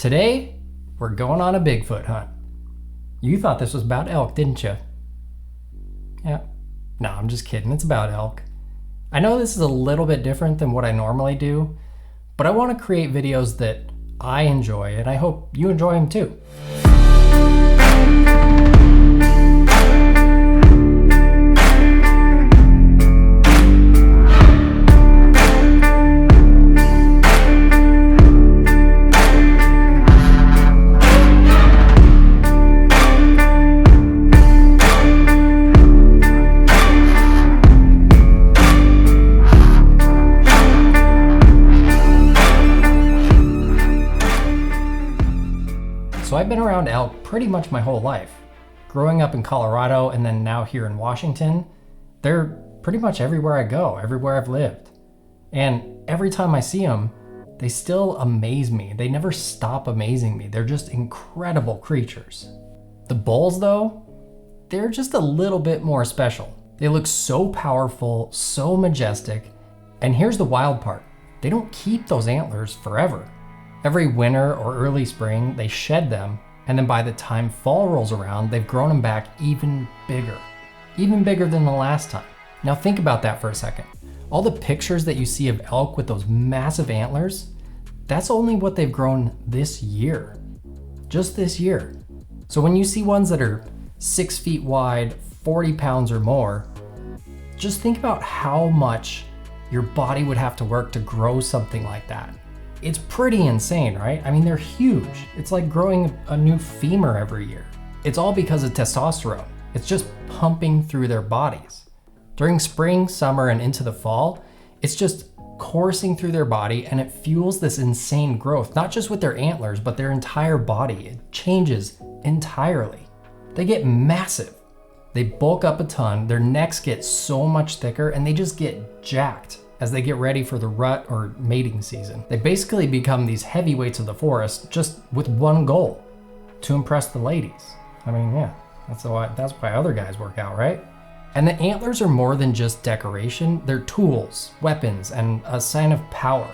Today, we're going on a Bigfoot hunt. You thought this was about elk, didn't you? Yeah. No, I'm just kidding. It's about elk. I know this is a little bit different than what I normally do, but I want to create videos that I enjoy, and I hope you enjoy them too. So I've been around elk pretty much my whole life. Growing up in Colorado and then now here in Washington, they're pretty much everywhere I go, everywhere I've lived. And every time I see them, they still amaze me. They never stop amazing me. They're just incredible creatures. The bulls though, they're just a little bit more special. They look so powerful, so majestic, and here's the wild part. They don't keep those antlers forever. Every winter or early spring, they shed them, and then by the time fall rolls around, they've grown them back even bigger than the last time. Now think about that for a second. All the pictures that you see of elk with those massive antlers, that's only what they've grown this year, just this year. So when you see ones that are 6 feet wide, 40 pounds or more, just think about how much your body would have to work to grow something like that. It's pretty insane, right? I mean, they're huge. It's like growing a new femur every year. It's all because of testosterone. It's just pumping through their bodies. During spring, summer, and into the fall, it's just coursing through their body, and it fuels this insane growth, not just with their antlers, but their entire body. It changes entirely. They get massive. They bulk up a ton, their necks get so much thicker, and they just get jacked as they get ready for the rut or mating season. They basically become these heavyweights of the forest just with one goal, to impress the ladies. I mean, yeah, that's why other guys work out, right? And the antlers are more than just decoration. They're tools, weapons, and a sign of power.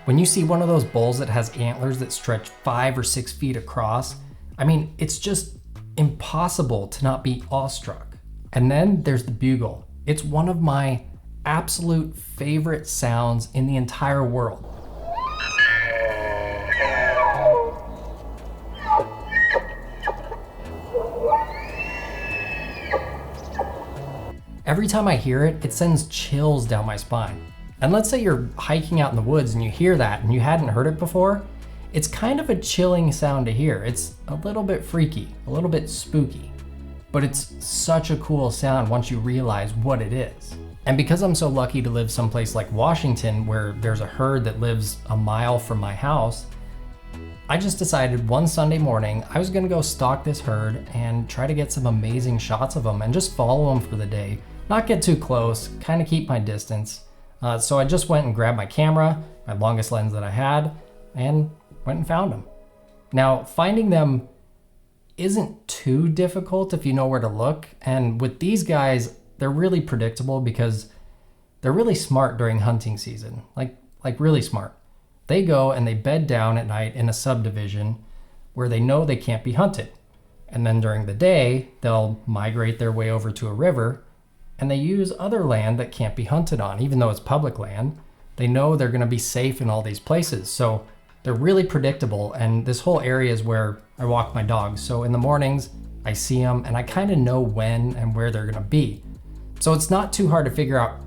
When you see one of those bulls that has antlers that stretch 5 or 6 feet across, I mean, it's just impossible to not be awestruck. And then there's the bugle. It's one of my absolute favorite sounds in the entire world. Every time I hear it, it sends chills down my spine. And let's say you're hiking out in the woods and you hear that and you hadn't heard it before, it's kind of a chilling sound to hear. It's a little bit freaky, a little bit spooky, but it's such a cool sound once you realize what it is. And because I'm so lucky to live someplace like Washington where there's a herd that lives a mile from my house, I just decided one Sunday morning I was gonna go stalk this herd and try to get some amazing shots of them and just follow them for the day. Not get too close, kind of keep my distance. So I just went and grabbed my camera, my longest lens that I had, and went and found them. Now, finding them isn't too difficult if you know where to look. And with these guys, they're really predictable because they're really smart during hunting season, like really smart. They go and they bed down at night in a subdivision where they know they can't be hunted. And then during the day, they'll migrate their way over to a river and they use other land that can't be hunted on, even though it's public land. They know they're gonna be safe in all these places. So they're really predictable. And this whole area is where I walk my dogs. So in the mornings, I see them and I kind of know when and where they're gonna be. So it's not too hard to figure out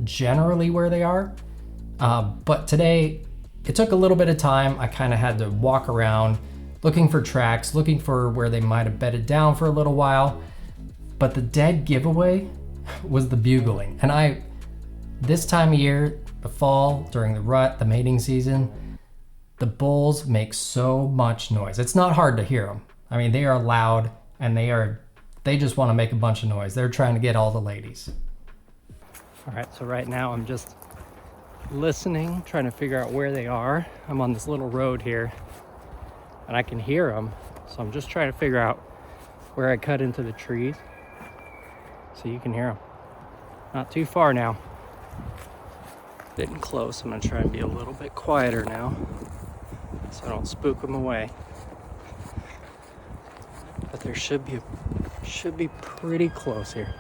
generally where they are. But today, it took a little bit of time. I kind of had to walk around looking for tracks, looking for where they might have bedded down for a little while. But the dead giveaway was the bugling. And this time of year, the fall, during the rut, the mating season, the bulls make so much noise. It's not hard to hear them. I mean, they are loud and they just want to make a bunch of noise. They're trying to get all the ladies. All right, so right now I'm just listening, trying to figure out where they are. I'm on this little road here and I can hear them. So I'm just trying to figure out where I cut into the trees so you can hear them. Not too far now. Getting close. I'm gonna try and be a little bit quieter now. so I don't spook them away. But there should be pretty close here.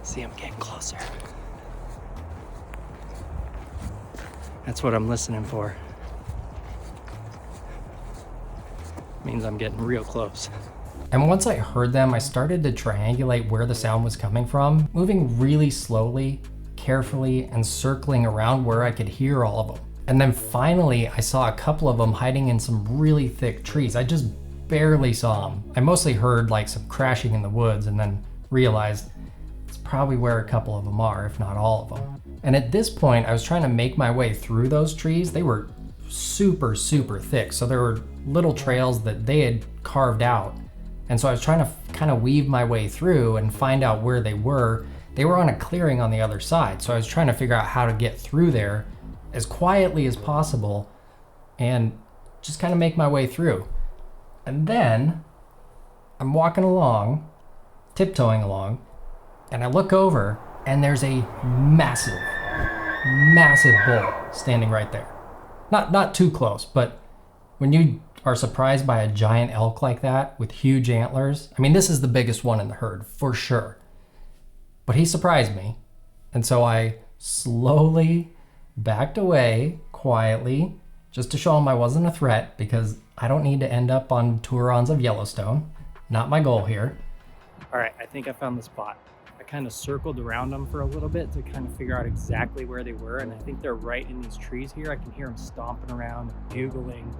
See, I'm getting closer. That's what I'm listening for. Means I'm getting real close. And once I heard them, I started to triangulate where the sound was coming from, moving really slowly, carefully, and circling around where I could hear all of them. And then finally, I saw a couple of them hiding in some really thick trees. I just barely saw them. I mostly heard like some crashing in the woods and then realized it's probably where a couple of them are, if not all of them. And at this point, I was trying to make my way through those trees. They were super, super thick. So there were little trails that they had carved out. And so I was trying to kind of weave my way through and find out where they were. They were on a clearing on the other side. So I was trying to figure out how to get through there as quietly as possible and just kind of make my way through. And then I'm walking along, tiptoeing along, and I look over and there's a massive bull standing right there. Not too close, but when you are surprised by a giant elk like that with huge antlers, I mean, this is the biggest one in the herd for sure. But he surprised me. And so I slowly backed away quietly just to show him I wasn't a threat, because I don't need to end up on tour-ons of Yellowstone. Not my goal here. All right, I think I found the spot. I kind of circled around them for a little bit to kind of figure out exactly where they were, and I think they're right in these trees here. I can hear them stomping around and bugling.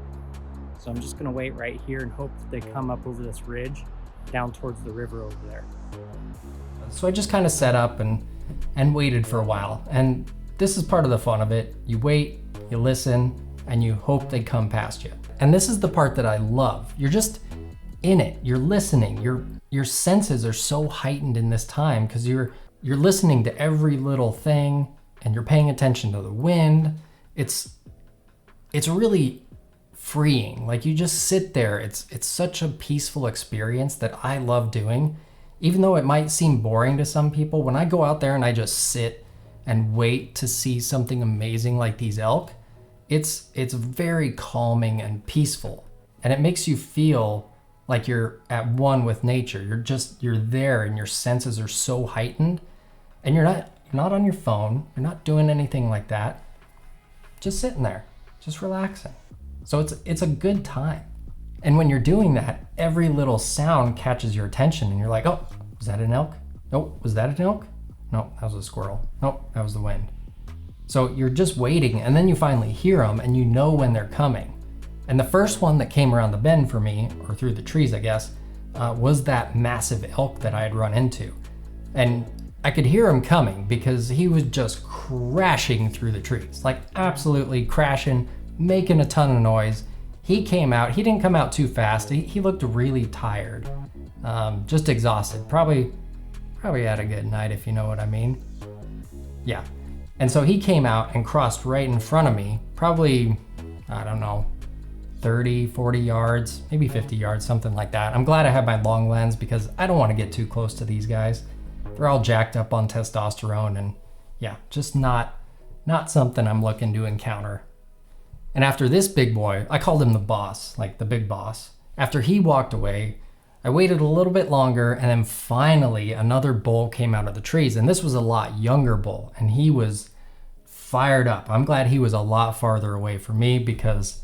So I'm just gonna wait right here and hope that they come up over this ridge down towards the river over there. So I just kind of set up and waited for a while. And this is part of the fun of it. You wait, you listen, and you hope they come past you. And this is the part that I love. You're just in it, you're listening. Your senses are so heightened in this time because you're listening to every little thing and you're paying attention to the wind. It's really freeing. Like, you just sit there. It's such a peaceful experience that I love doing. Even though it might seem boring to some people, when I go out there and I just sit and wait to see something amazing like these elk, it's very calming and peaceful. And it makes you feel like you're at one with nature. You're there and your senses are so heightened. And you're not on your phone. You're not doing anything like that. Just sitting there, just relaxing. So it's a good time. And when you're doing that, every little sound catches your attention and you're like, oh, was that an elk? Nope, was that an elk? Nope, that was a squirrel. Nope, that was the wind. So you're just waiting, and then you finally hear them and you know when they're coming. And the first one that came around the bend for me, or through the trees, I guess, was that massive elk that I had run into. And I could hear him coming because he was just crashing through the trees, like absolutely crashing, making a ton of noise. He came out, he didn't come out too fast. He looked really tired, just exhausted. Probably had a good night, if you know what I mean. Yeah. And so he came out and crossed right in front of me, probably, I don't know, 30, 40 yards, maybe 50 yards, something like that. I'm glad I have my long lens because I don't want to get too close to these guys. They're all jacked up on testosterone and yeah, just not something I'm looking to encounter. And after this big boy, I called him the boss, like the big boss. After he walked away, I waited a little bit longer, and then finally another bull came out of the trees, and this was a lot younger bull, and he was fired up. I'm glad he was a lot farther away from me because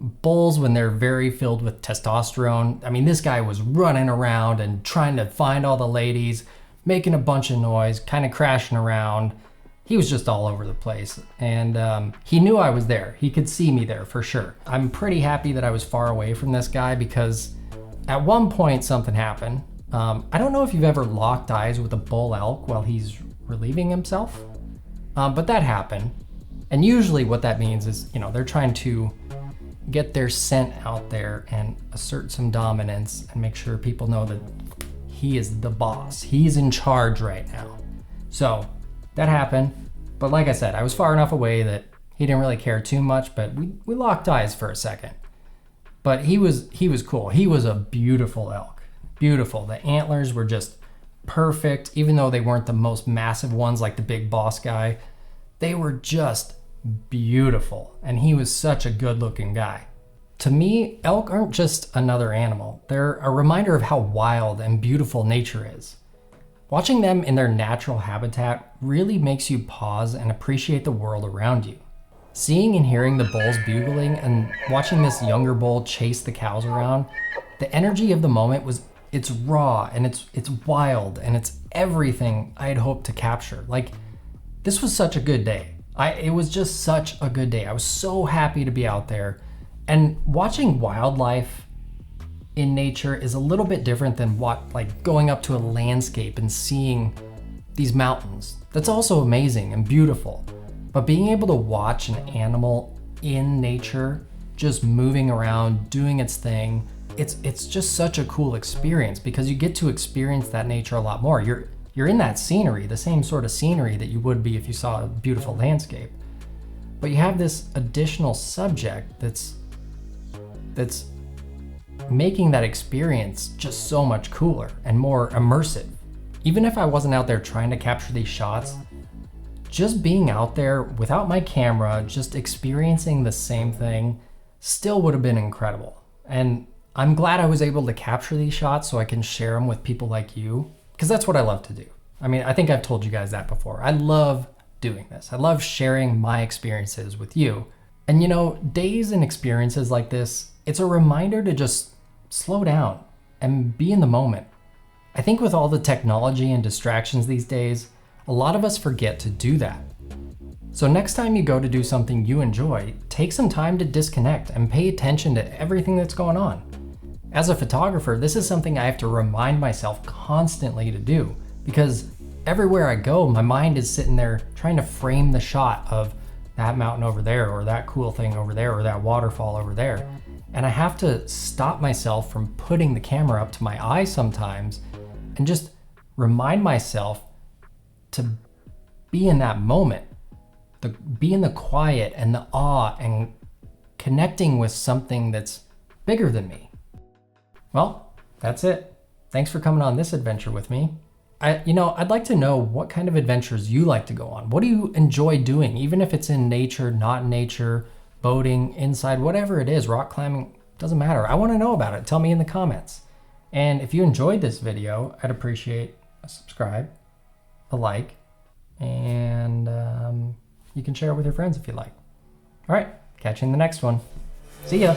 bulls, when they're very filled with testosterone, I mean, this guy was running around and trying to find all the ladies, making a bunch of noise, kind of crashing around. He was just all over the place, and he knew I was there. He could see me there for sure. I'm pretty happy that I was far away from this guy because at one point something happened. I don't know if you've ever locked eyes with a bull elk while he's relieving himself, but that happened. And usually what that means is, they're trying to get their scent out there and assert some dominance and make sure people know that he is the boss. He's in charge right now. So that happened. But like I said, I was far enough away that he didn't really care too much, but we locked eyes for a second. But he was cool. He was a beautiful elk. Beautiful. The antlers were just perfect, even though they weren't the most massive ones like the big boss guy. They were just beautiful, and he was such a good-looking guy. To me, elk aren't just another animal. They're a reminder of how wild and beautiful nature is. Watching them in their natural habitat really makes you pause and appreciate the world around you. Seeing and hearing the bulls bugling and watching this younger bull chase the cows around, the energy of the moment it's raw and it's wild and it's everything I had hoped to capture. Like, this was such a good day. It was just such a good day. I was so happy to be out there. And watching wildlife in nature is a little bit different than going up to a landscape and seeing these mountains. That's also amazing and beautiful. But being able to watch an animal in nature, just moving around, doing its thing, it's just such a cool experience because you get to experience that nature a lot more. You're in that scenery, the same sort of scenery that you would be if you saw a beautiful landscape. But you have this additional subject that's making that experience just so much cooler and more immersive. Even if I wasn't out there trying to capture these shots, just being out there without my camera, just experiencing the same thing still would have been incredible. And I'm glad I was able to capture these shots so I can share them with people like you, because that's what I love to do. I mean, I think I've told you guys that before. I love doing this. I love sharing my experiences with you. And you know, days and experiences like this, it's a reminder to just slow down and be in the moment. I think with all the technology and distractions these days, a lot of us forget to do that. So next time you go to do something you enjoy, take some time to disconnect and pay attention to everything that's going on. As a photographer, this is something I have to remind myself constantly to do because everywhere I go, my mind is sitting there trying to frame the shot of that mountain over there or that cool thing over there or that waterfall over there. And I have to stop myself from putting the camera up to my eye sometimes and just remind myself to be in that moment, be in the quiet and the awe and connecting with something that's bigger than me. Well, that's it. Thanks for coming on this adventure with me. I'd like to know what kind of adventures you like to go on. What do you enjoy doing? Even if it's in nature, not in nature, boating, inside, whatever it is, rock climbing, doesn't matter. I want to know about it. Tell me in the comments. And if you enjoyed this video, I'd appreciate a subscribe, a like, and you can share it with your friends if you like. All right, catch you in the next one. See ya.